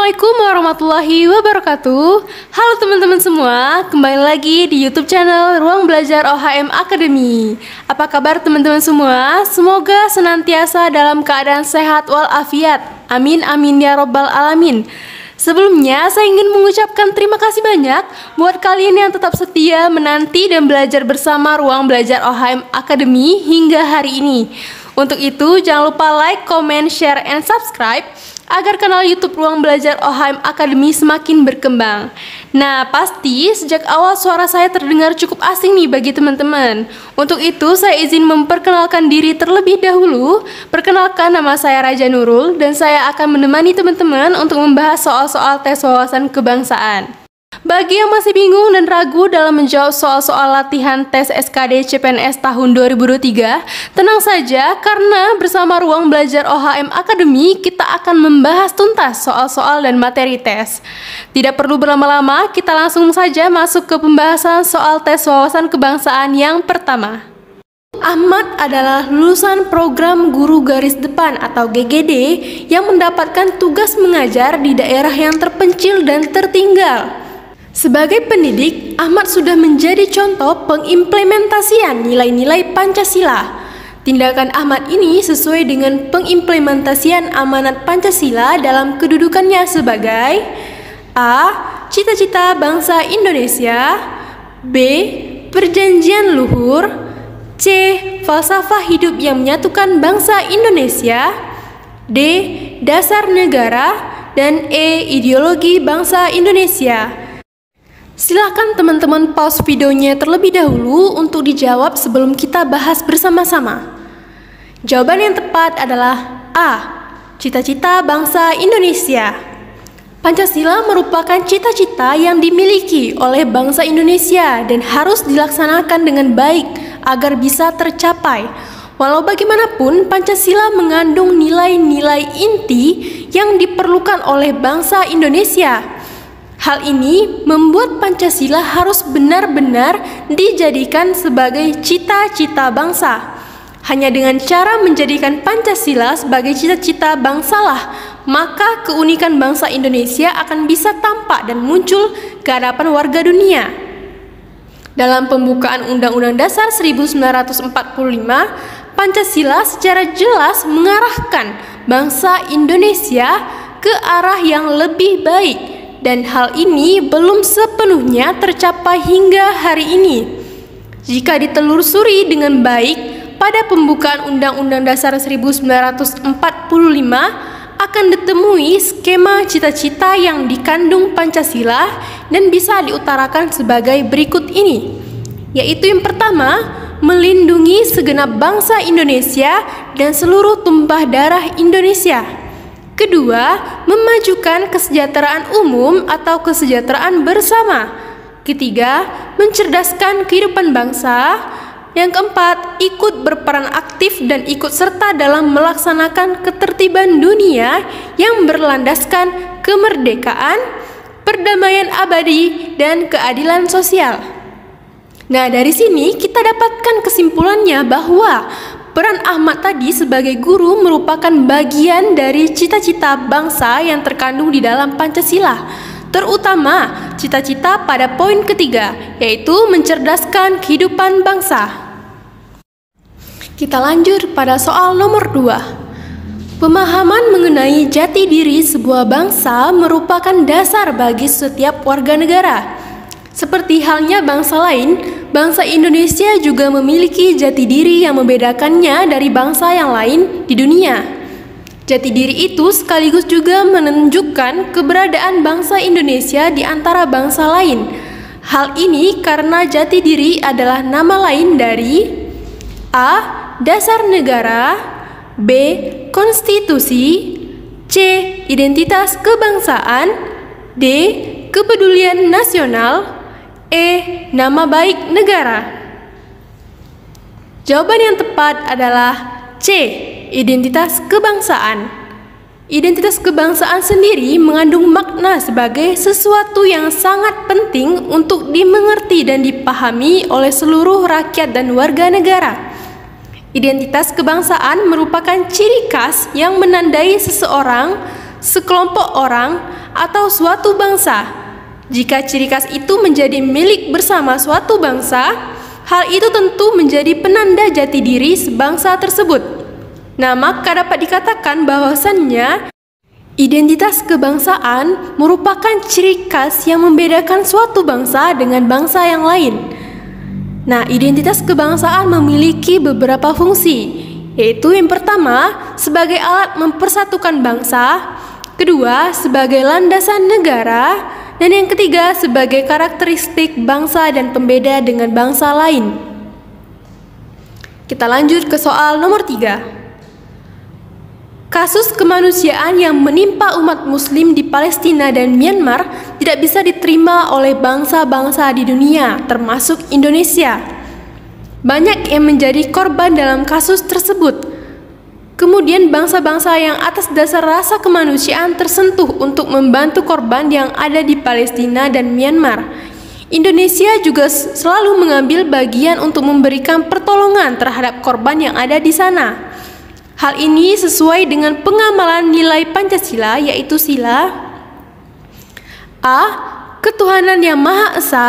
Assalamualaikum warahmatullahi wabarakatuh. Halo teman-teman semua, kembali lagi di YouTube channel Ruang Belajar OHM Academy. Apa kabar teman-teman semua? Semoga senantiasa dalam keadaan sehat walafiat. Amin amin ya robbal alamin. Sebelumnya, saya ingin mengucapkan terima kasih banyak buat kalian yang tetap setia menanti dan belajar bersama Ruang Belajar OHM Academy hingga hari ini. Untuk itu, jangan lupa like, comment, share, and subscribe agar kanal YouTube Ruang Belajar OHM Academy semakin berkembang. Nah, pasti sejak awal suara saya terdengar cukup asing nih bagi teman-teman. Untuk itu, saya izin memperkenalkan diri terlebih dahulu. Perkenalkan, nama saya Raja Nurul dan saya akan menemani teman-teman untuk membahas soal-soal tes wawasan kebangsaan. Bagi yang masih bingung dan ragu dalam menjawab soal-soal latihan tes SKD CPNS tahun 2023, tenang saja karena bersama Ruang Belajar OHM Academy kita akan membahas tuntas soal-soal dan materi tes. Tidak perlu berlama-lama, kita langsung saja masuk ke pembahasan soal tes wawasan kebangsaan yang pertama. Ahmad adalah lulusan program Guru Garis Depan atau GGD yang mendapatkan tugas mengajar di daerah yang terpencil dan tertinggal. Sebagai pendidik, Ahmad sudah menjadi contoh pengimplementasian nilai-nilai Pancasila. Tindakan Ahmad ini sesuai dengan pengimplementasian amanat Pancasila dalam kedudukannya sebagai A. Cita-cita bangsa Indonesia, B. Perjanjian luhur, C. Falsafah hidup yang menyatukan bangsa Indonesia, D. Dasar negara, dan E. Ideologi bangsa Indonesia. Silahkan teman-teman pause videonya terlebih dahulu untuk dijawab sebelum kita bahas bersama-sama. Jawaban yang tepat adalah A. Cita-cita bangsa Indonesia. Pancasila merupakan cita-cita yang dimiliki oleh bangsa Indonesia dan harus dilaksanakan dengan baik agar bisa tercapai. Walau bagaimanapun, Pancasila mengandung nilai-nilai inti yang diperlukan oleh bangsa Indonesia. Hal ini membuat Pancasila harus benar-benar dijadikan sebagai cita-cita bangsa. Hanya dengan cara menjadikan Pancasila sebagai cita-cita bangsalah, maka keunikan bangsa Indonesia akan bisa tampak dan muncul ke hadapan warga dunia. Dalam pembukaan Undang-Undang Dasar 1945, Pancasila secara jelas mengarahkan bangsa Indonesia ke arah yang lebih baik. Dan hal ini belum sepenuhnya tercapai hingga hari ini. Jika ditelusuri dengan baik, pada pembukaan Undang-Undang Dasar 1945 akan ditemui skema cita-cita yang dikandung Pancasila dan bisa diutarakan sebagai berikut ini. Yaitu yang pertama, melindungi segenap bangsa Indonesia dan seluruh tumpah darah Indonesia. Kedua, memajukan kesejahteraan umum atau kesejahteraan bersama. Ketiga, mencerdaskan kehidupan bangsa. Yang keempat, ikut berperan aktif dan ikut serta dalam melaksanakan ketertiban dunia yang berlandaskan kemerdekaan, perdamaian abadi, dan keadilan sosial. Nah, dari sini kita dapatkan kesimpulannya bahwa peran Ahmad tadi sebagai guru merupakan bagian dari cita-cita bangsa yang terkandung di dalam Pancasila, terutama cita-cita pada poin ketiga, yaitu mencerdaskan kehidupan bangsa. Kita lanjut pada soal nomor 2. Pemahaman mengenai jati diri sebuah bangsa merupakan dasar bagi setiap warga negara. Seperti halnya bangsa lain, bangsa Indonesia juga memiliki jati diri yang membedakannya dari bangsa yang lain di dunia. Jati diri itu sekaligus juga menunjukkan keberadaan bangsa Indonesia di antara bangsa lain. Hal ini karena jati diri adalah nama lain dari A. Dasar negara, B. Konstitusi, C. Identitas kebangsaan, D. Kepedulian nasional, E. Nama baik negara. Jawaban yang tepat adalah C. Identitas kebangsaan. Identitas kebangsaan sendiri mengandung makna sebagai sesuatu yang sangat penting untuk dimengerti dan dipahami oleh seluruh rakyat dan warga negara. Identitas kebangsaan merupakan ciri khas yang menandai seseorang, sekelompok orang, atau suatu bangsa. Jika ciri khas itu menjadi milik bersama suatu bangsa, hal itu tentu menjadi penanda jati diri sebangsa tersebut. Nah, maka dapat dikatakan bahwasannya identitas kebangsaan merupakan ciri khas yang membedakan suatu bangsa dengan bangsa yang lain. Nah, identitas kebangsaan memiliki beberapa fungsi, yaitu yang pertama, sebagai alat mempersatukan bangsa, kedua, sebagai landasan negara, dan yang ketiga, sebagai karakteristik bangsa dan pembeda dengan bangsa lain. Kita lanjut ke soal nomor 3. Kasus kemanusiaan yang menimpa umat muslim di Palestina dan Myanmar tidak bisa diterima oleh bangsa-bangsa di dunia, termasuk Indonesia. Banyak yang menjadi korban dalam kasus tersebut. Kemudian bangsa-bangsa yang atas dasar rasa kemanusiaan tersentuh untuk membantu korban yang ada di Palestina dan Myanmar. Indonesia juga selalu mengambil bagian untuk memberikan pertolongan terhadap korban yang ada di sana. Hal ini sesuai dengan pengamalan nilai Pancasila, yaitu sila A. Ketuhanan yang Maha Esa,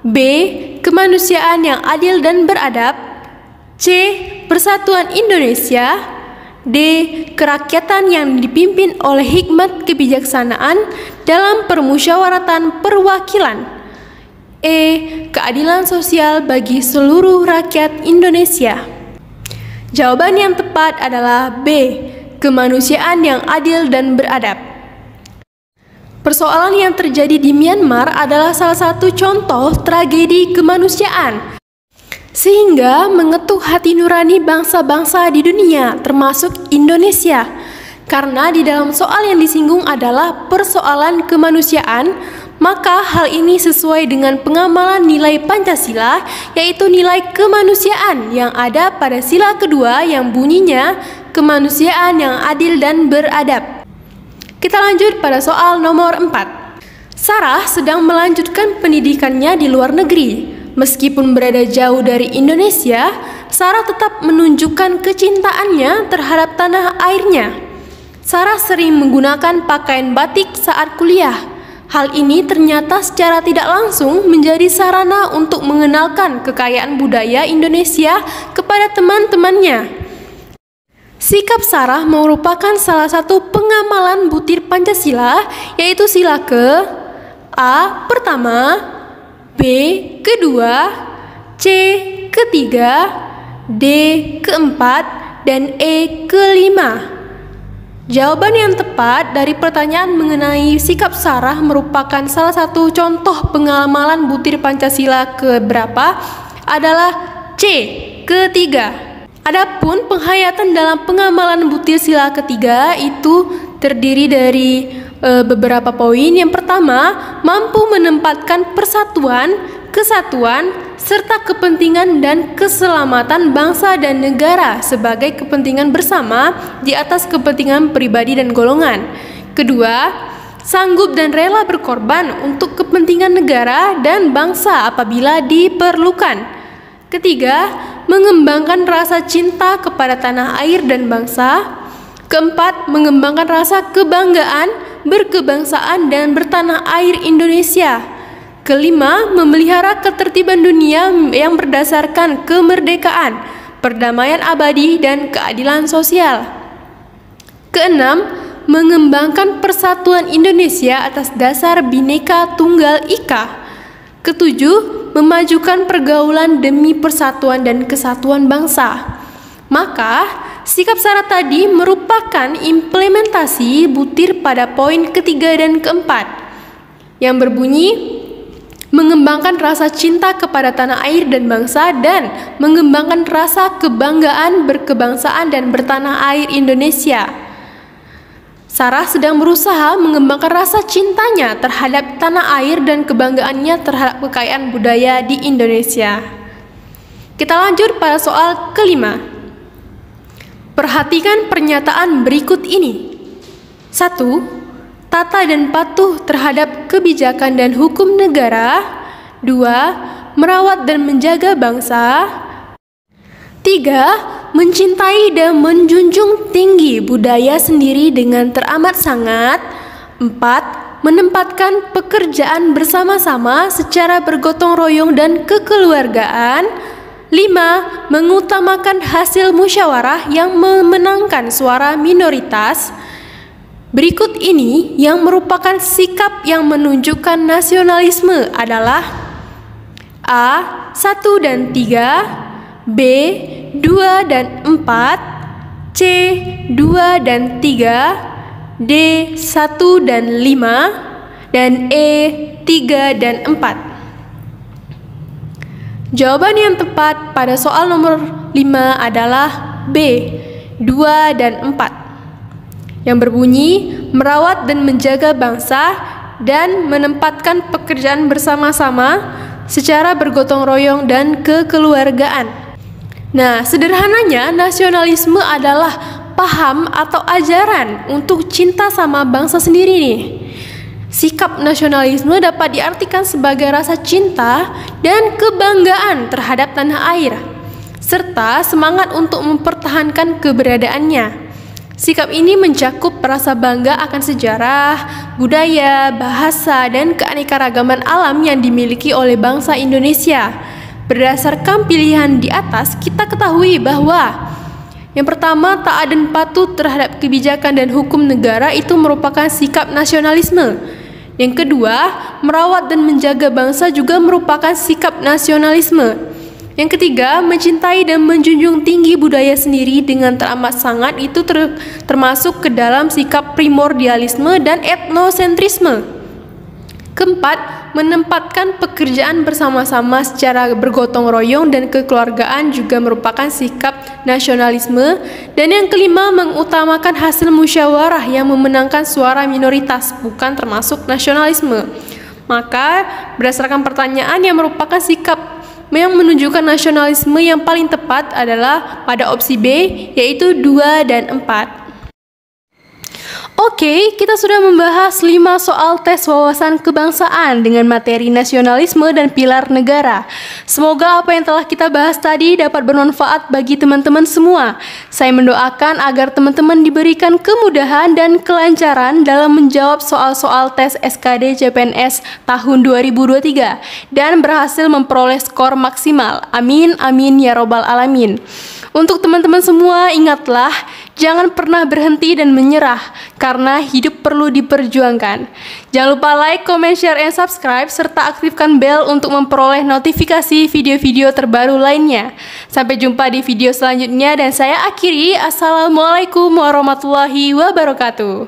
B. Kemanusiaan yang adil dan beradab, C. Persatuan Indonesia, D. Kerakyatan yang dipimpin oleh hikmat kebijaksanaan dalam permusyawaratan perwakilan, E. Keadilan sosial bagi seluruh rakyat Indonesia. Jawaban yang tepat adalah B. Kemanusiaan yang adil dan beradab. Persoalan yang terjadi di Myanmar adalah salah satu contoh tragedi kemanusiaan, sehingga mengetuk hati nurani bangsa-bangsa di dunia, termasuk Indonesia. Karena di dalam soal yang disinggung adalah persoalan kemanusiaan, maka hal ini sesuai dengan pengamalan nilai Pancasila, yaitu nilai kemanusiaan yang ada pada sila kedua yang bunyinya kemanusiaan yang adil dan beradab. Kita lanjut pada soal nomor 4. Sarah sedang melanjutkan pendidikannya di luar negeri. Meskipun berada jauh dari Indonesia, Sarah tetap menunjukkan kecintaannya terhadap tanah airnya. Sarah sering menggunakan pakaian batik saat kuliah. Hal ini ternyata secara tidak langsung menjadi sarana untuk mengenalkan kekayaan budaya Indonesia kepada teman-temannya. Sikap Sarah merupakan salah satu pengamalan butir Pancasila, yaitu sila ke A. Pertama, B. Kedua, C. Ketiga, D. Keempat, dan E. Kelima. Jawaban yang tepat dari pertanyaan mengenai sikap Sarah merupakan salah satu contoh pengamalan butir Pancasila keberapa adalah C. Ketiga. Adapun penghayatan dalam pengamalan butir sila ketiga itu terdiri dari beberapa poin. Yang pertama, mampu menempatkan persatuan, kesatuan, serta kepentingan dan keselamatan bangsa dan negara sebagai kepentingan bersama di atas kepentingan pribadi dan golongan. Kedua, sanggup dan rela berkorban untuk kepentingan negara dan bangsa apabila diperlukan. Ketiga, mengembangkan rasa cinta kepada tanah air dan bangsa. Keempat, mengembangkan rasa kebanggaan, berkebangsaan dan bertanah air Indonesia. Kelima, memelihara ketertiban dunia yang berdasarkan kemerdekaan, perdamaian abadi, dan keadilan sosial. Keenam, mengembangkan persatuan Indonesia atas dasar Bhinneka Tunggal Ika. Ketujuh, memajukan pergaulan demi persatuan dan kesatuan bangsa. Maka, sikap Sarah tadi merupakan implementasi butir pada poin ketiga dan keempat, yang berbunyi mengembangkan rasa cinta kepada tanah air dan bangsa dan mengembangkan rasa kebanggaan, berkebangsaan, dan bertanah air Indonesia. Sarah sedang berusaha mengembangkan rasa cintanya terhadap tanah air dan kebanggaannya terhadap kekayaan budaya di Indonesia. Kita lanjut pada soal kelima. Perhatikan pernyataan berikut ini. 1. Tata dan patuh terhadap kebijakan dan hukum negara. 2. Merawat dan menjaga bangsa. 3. Mencintai dan menjunjung tinggi budaya sendiri dengan teramat sangat. 4. menempatkan pekerjaan bersama-sama secara bergotong royong dan kekeluargaan. 5. Mengutamakan hasil musyawarah yang memenangkan suara minoritas. Berikut ini yang merupakan sikap yang menunjukkan nasionalisme adalah A. 1 dan 3, B. 2 dan 4, C. 2 dan 3, D. 1 dan 5, dan E. 3 dan 4. Jawaban yang tepat pada soal nomor 5 adalah B. 2 dan 4. Yang berbunyi merawat dan menjaga bangsa dan menempatkan pekerjaan bersama-sama secara bergotong royong dan kekeluargaan. Nah, sederhananya nasionalisme adalah paham atau ajaran untuk cinta sama bangsa sendiri nih. Sikap nasionalisme dapat diartikan sebagai rasa cinta dan kebanggaan terhadap tanah air, serta semangat untuk mempertahankan keberadaannya. Sikap ini mencakup rasa bangga akan sejarah, budaya, bahasa, dan keanekaragaman alam yang dimiliki oleh bangsa Indonesia. Berdasarkan pilihan di atas, kita ketahui bahwa yang pertama, taat dan patuh terhadap kebijakan dan hukum negara itu merupakan sikap nasionalisme. Yang kedua, merawat dan menjaga bangsa juga merupakan sikap nasionalisme. Yang ketiga, mencintai dan menjunjung tinggi budaya sendiri dengan teramat sangat itu termasuk ke dalam sikap primordialisme dan etnosentrisme. Keempat, menempatkan pekerjaan bersama-sama secara bergotong royong dan kekeluargaan juga merupakan sikap nasionalisme. Dan yang kelima, mengutamakan hasil musyawarah yang memenangkan suara minoritas, bukan termasuk nasionalisme. Maka, berdasarkan pertanyaan yang merupakan sikap yang menunjukkan nasionalisme yang paling tepat adalah pada opsi B, yaitu 2 dan 4. Oke, kita sudah membahas 5 soal tes wawasan kebangsaan dengan materi nasionalisme dan pilar negara. Semoga apa yang telah kita bahas tadi dapat bermanfaat bagi teman-teman semua. Saya mendoakan agar teman-teman diberikan kemudahan dan kelancaran dalam menjawab soal-soal tes SKD CPNS tahun 2023 dan berhasil memperoleh skor maksimal. Amin, amin ya robbal alamin. Untuk teman-teman semua, ingatlah, jangan pernah berhenti dan menyerah, karena hidup perlu diperjuangkan. Jangan lupa like, comment, share, and subscribe, serta aktifkan bel untuk memperoleh notifikasi video-video terbaru lainnya. Sampai jumpa di video selanjutnya, dan saya akhiri. Assalamualaikum warahmatullahi wabarakatuh.